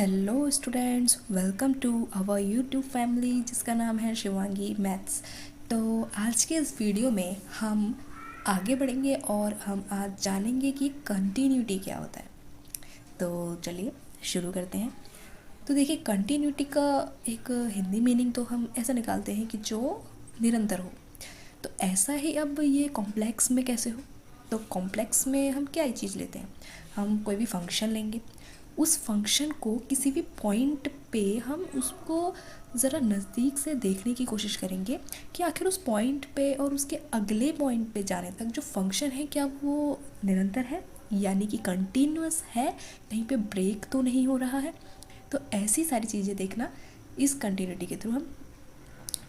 Hello students, welcome to our YouTube family जिसका नाम है शिवांगी मैथ्स। तो आज के इस वीडियो में हम आगे बढ़ेंगे और हम आज जानेंगे कि कंटिन्यूटी क्या होता है। तो चलिए शुरू करते हैं। तो देखिए, कंटिन्यूटी का एक हिंदी मीनिंग तो हम ऐसा निकालते हैं कि जो निरंतर हो। तो ऐसा ही अब ये कॉम्प्लेक्स में कैसे हो? तो कॉम्प्लेक्स में हम क्या ही चीज़ लेते हैं, हम कोई भी फंक्शन लेंगे, उस फंक्शन को किसी भी पॉइंट पे हम उसको ज़रा नज़दीक से देखने की कोशिश करेंगे कि आखिर उस पॉइंट पे और उसके अगले पॉइंट पे जाने तक जो फंक्शन है क्या वो निरंतर है, यानी कि कंटिन्यूअस है, कहीं पे ब्रेक तो नहीं हो रहा है। तो ऐसी सारी चीज़ें देखना इस कंटिन्यूटी के थ्रू हम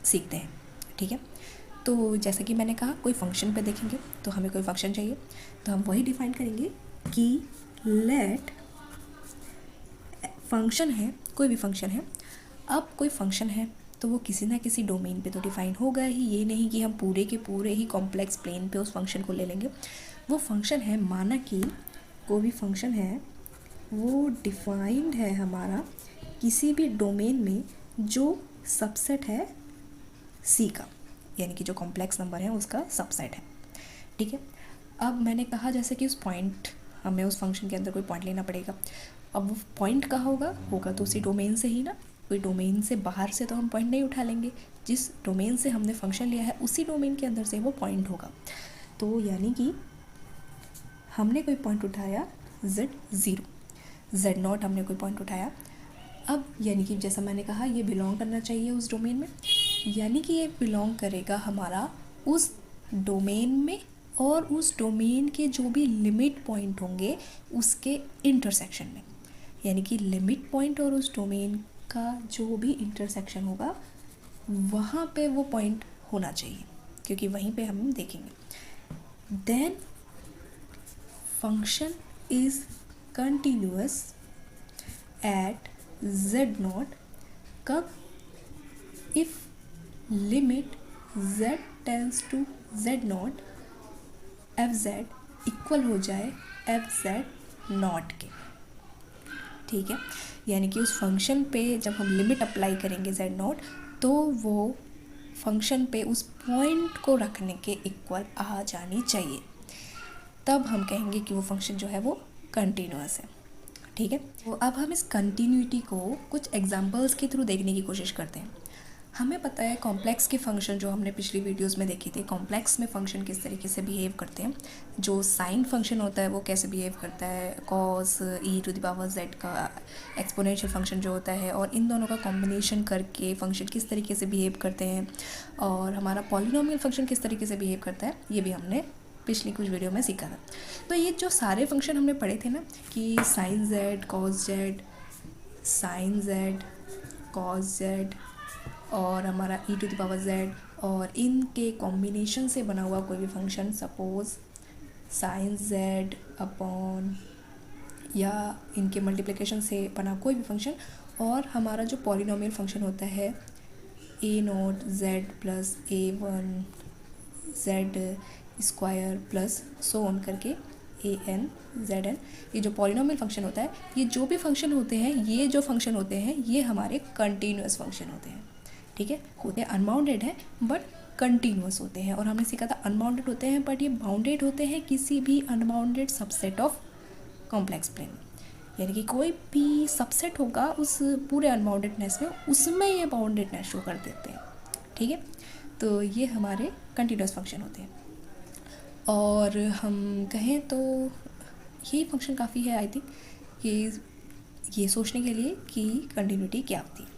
सीखते हैं। ठीक है, तो जैसा कि मैंने कहा, कोई फंक्शन पे देखेंगे तो हमें कोई फंक्शन चाहिए, तो हम वही डिफाइन करेंगे कि लेट फंक्शन है, कोई भी फंक्शन है। अब कोई फंक्शन है तो वो किसी ना किसी डोमेन पे तो डिफ़ाइन होगा ही, ये नहीं कि हम पूरे के पूरे ही कॉम्प्लेक्स प्लेन पे उस फंक्शन को ले लेंगे। वो फंक्शन है, माना कि कोई भी फंक्शन है वो डिफाइंड है हमारा किसी भी डोमेन में जो सबसेट है सी का, यानी कि जो कॉम्प्लेक्स नंबर है उसका सबसेट है। ठीक है, अब मैंने कहा जैसे कि उस पॉइंट, हमें उस फंक्शन के अंदर कोई पॉइंट लेना पड़ेगा। अब वो पॉइंट कहाँ होगा तो उसी डोमेन से ही ना, कोई डोमेन से बाहर से तो हम पॉइंट नहीं उठा लेंगे, जिस डोमेन से हमने फंक्शन लिया है उसी डोमेन के अंदर से वो पॉइंट होगा। तो यानी कि हमने कोई पॉइंट उठाया z0, z0 हमने कोई पॉइंट उठाया। अब यानी कि जैसा मैंने कहा, ये बिलोंग करना चाहिए उस डोमेन में, यानी कि ये बिलोंग करेगा हमारा उस डोमेन में और उस डोमेन के जो भी लिमिट पॉइंट होंगे उसके इंटरसेक्शन में, यानी कि लिमिट पॉइंट और उस डोमेन का जो भी इंटरसेक्शन होगा वहाँ पे वो पॉइंट होना चाहिए, क्योंकि वहीं पे हम देखेंगे। Then function is continuous at z0 कब? If limit z tends to z0 fz equal हो जाए fz0 के। ठीक है, यानी कि उस फंक्शन पे जब हम लिमिट अप्लाई करेंगे z0 तो वो फंक्शन पे उस पॉइंट को रखने के इक्वल आ जानी चाहिए, तब हम कहेंगे कि वो फंक्शन जो है वो कंटिन्यूअस है। ठीक है, तो अब हम इस कंटिन्यूटी को कुछ एग्जांपल्स के थ्रू देखने की कोशिश करते हैं। हमें पता है कॉम्प्लेक्स के फंक्शन जो हमने पिछली वीडियोस में देखे थे, कॉम्प्लेक्स में फंक्शन किस तरीके से बिहेव करते हैं। जो साइन फंक्शन होता है वो कैसे बिहेव करता है, कॉस e⁻z का एक्सपोनेंशियल फंक्शन जो होता है, और इन दोनों का कॉम्बिनेशन करके फंक्शन किस तरीके से बिहेव करते हैं, और हमारा पॉलिनोमियल फंक्शन किस तरीके से बिहेव करता है, ये भी हमने पिछली कुछ वीडियो में सीखा था। तो ये जो सारे फंक्शन हमने पढ़े थे ना कि sine z, cos z, sine z, cos z और हमारा e⁻z, और इनके कॉम्बिनेशन से बना हुआ कोई भी function, suppose sine z upon, या इनके मल्टीप्लिकेशन से बना कोई भी फंक्शन, और हमारा जो पॉलिनोमियल फंक्शन होता है a0 z plus a1 z square plus so on करके an zn, ये जो पॉलिनोमियल फंक्शन होता है, ये जो भी फंक्शन होते हैं, ये जो फंक्शन होते हैं ये हमारे कंटिन्यूअस फंक्शन होते हैं। ठीक है, होते हैं अनबाउंडेड है बट कंटिन्यूअस होते हैं, और हमने सीखा था अनबाउंडेड होते हैं बट ये बाउंडेड होते हैं किसी भी unbounded subset of complex plane, यानी कि कोई भी सबसेट होगा उस पूरे अनबाउंडेडनेस में, उसमें ये बाउंडेडनेस शो कर देते हैं। ठीक है, तो ये हमारे कंटिन्यूअस फंक्शन होते हैं। और हम कहें तो यही फंक्शन काफ़ी है आई थिंक ये सोचने के लिए कि कंटिन्यूटी क्या होती है।